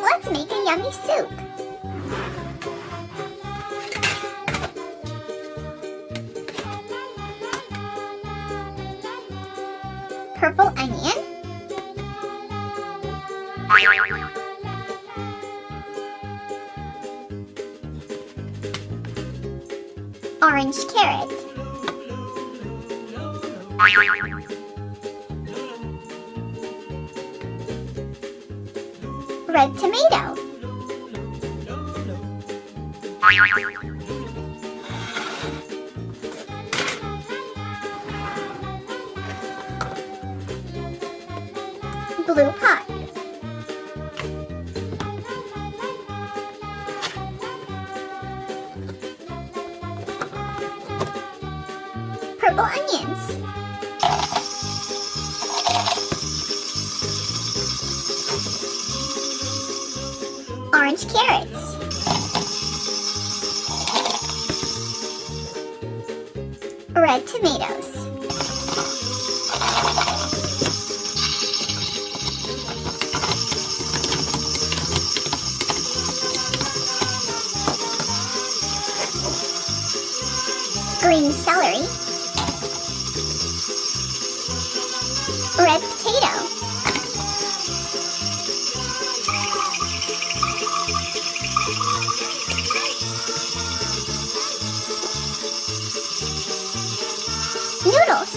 Let's make a yummy soup. Purple onion. Orange carrot. Red tomato. Blue pot. Purple onions. Orange carrots. Red tomatoes. Green celery. Red potato. Noodles.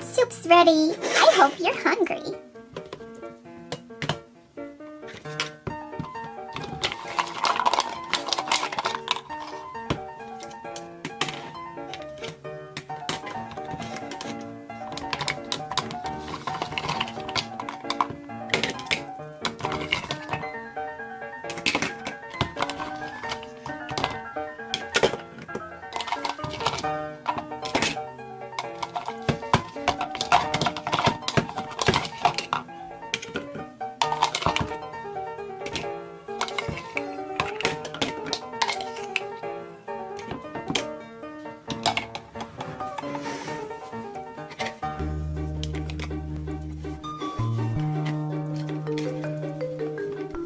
Soup's ready. I hope you're hungry.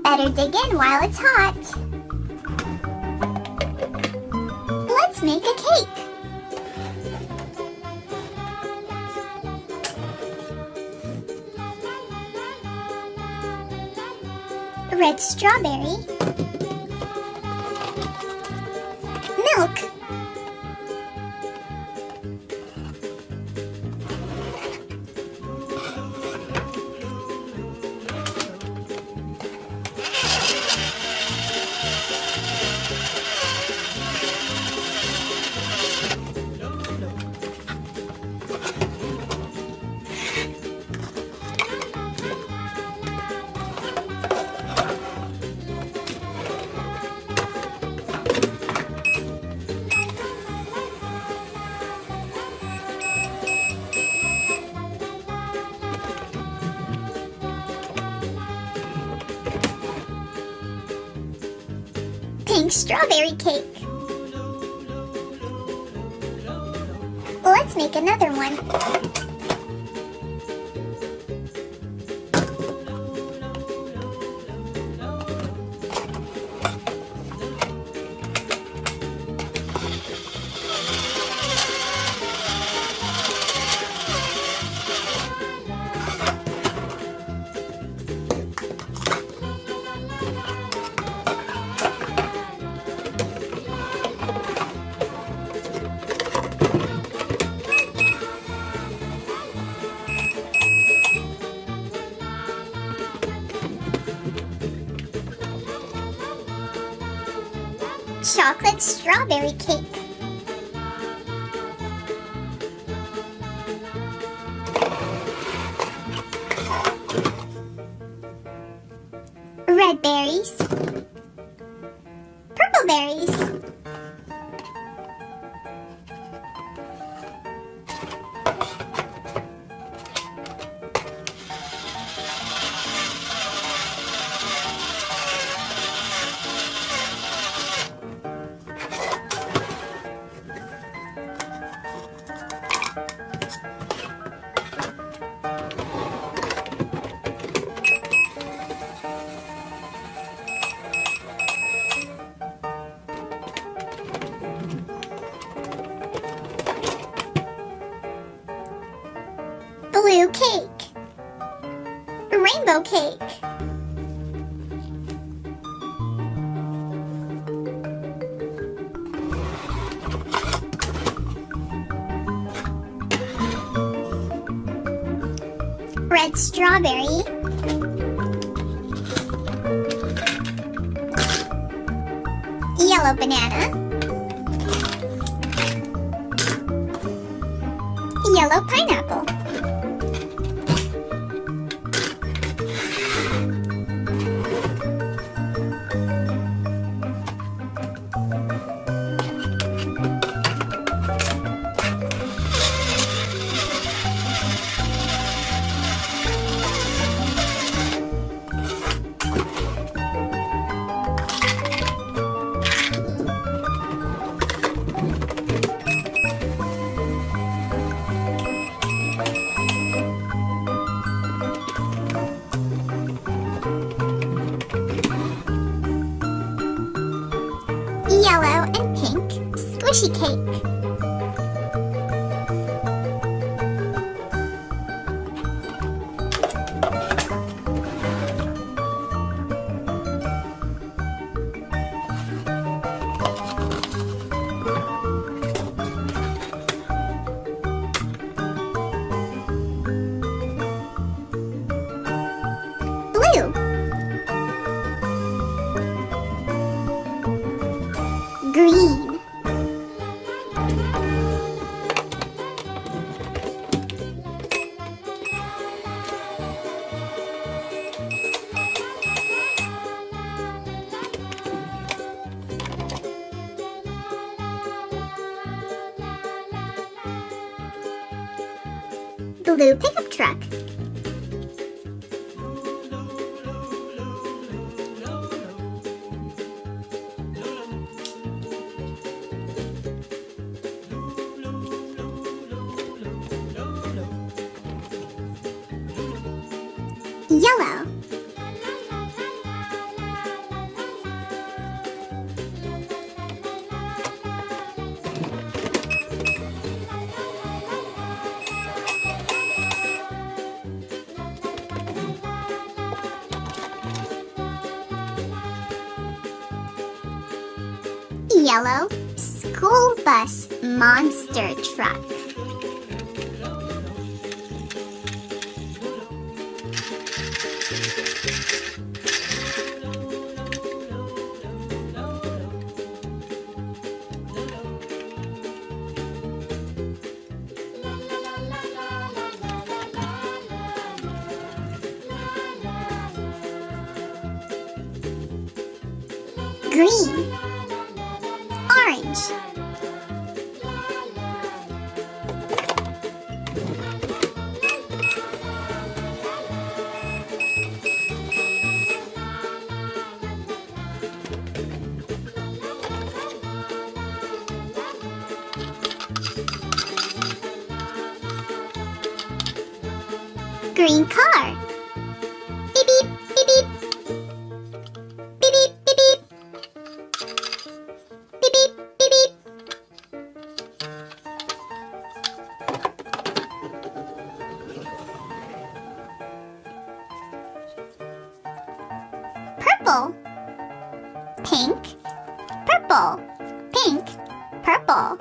Better dig in while it's hot. Let's make a cake. Red strawberry. Milk. Pink strawberry cake. Let's make another one. Chocolate strawberry cake. Red berries. Purple berries. cake. Red strawberry. Yellow banana. Yellow pineapple. Yellow and pink squishy cake. Blue. Green. Blue pickup truck. Yellow. Yellow school bus monster truck. Green. Orange. Green car. Beep beep beep beep. Beep beep beep beep. Beep beep beep beep. Purple. Pink. Purple. Pink. Purple.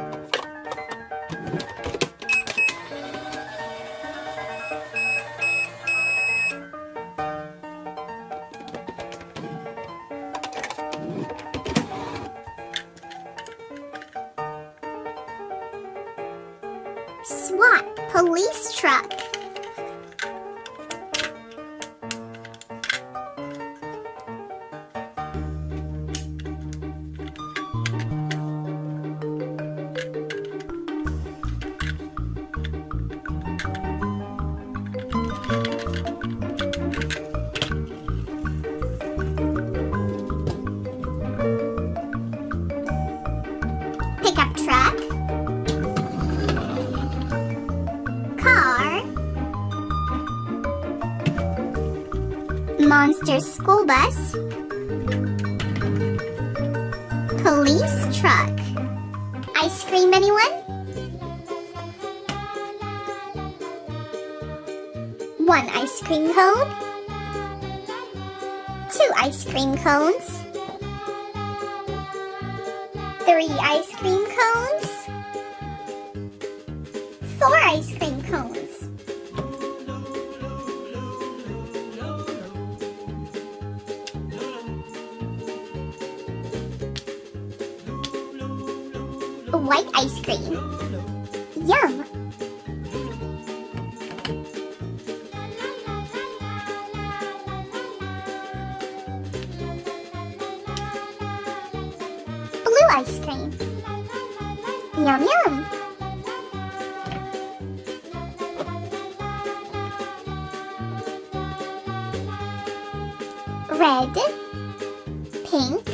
SWAT police truck. Pickup truck. Car. Monster school bus. Police truck. Ice cream, anyone? One ice cream cone. 2 ice cream cones. 3 ice cream cones. 4 ice cream cones. 1 white ice cream. Yum! Blue ice cream. Yum yum! Red, pink,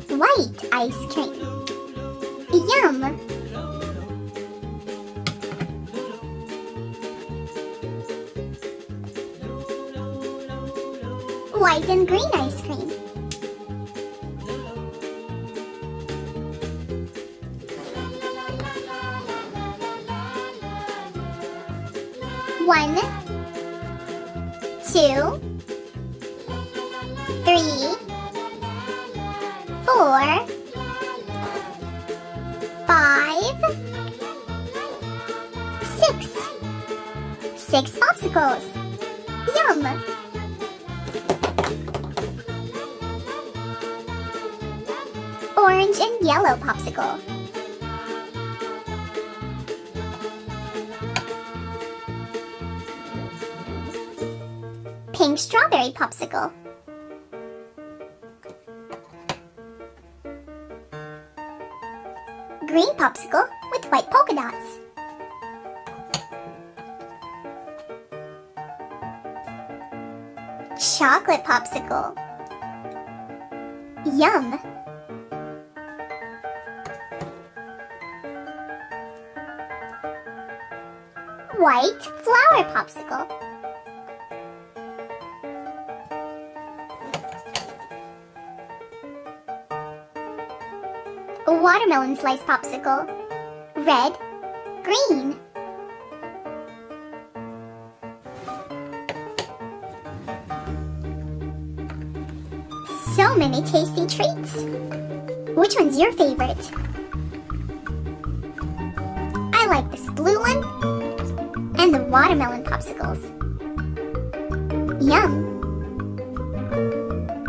white ice cream. Yum! White and green ice cream. One, 2, 3, 4, 5, 6. 6 popsicles. Yum! Orange and yellow popsicle. Pink strawberry popsicle. Green popsicle with white polka dots. Chocolate popsicle. Yum! White flower popsicle. Watermelon slice popsicle. Red, green. So many tasty treats. Which one's your favorite? I like this blue one and the watermelon popsicles. Yum!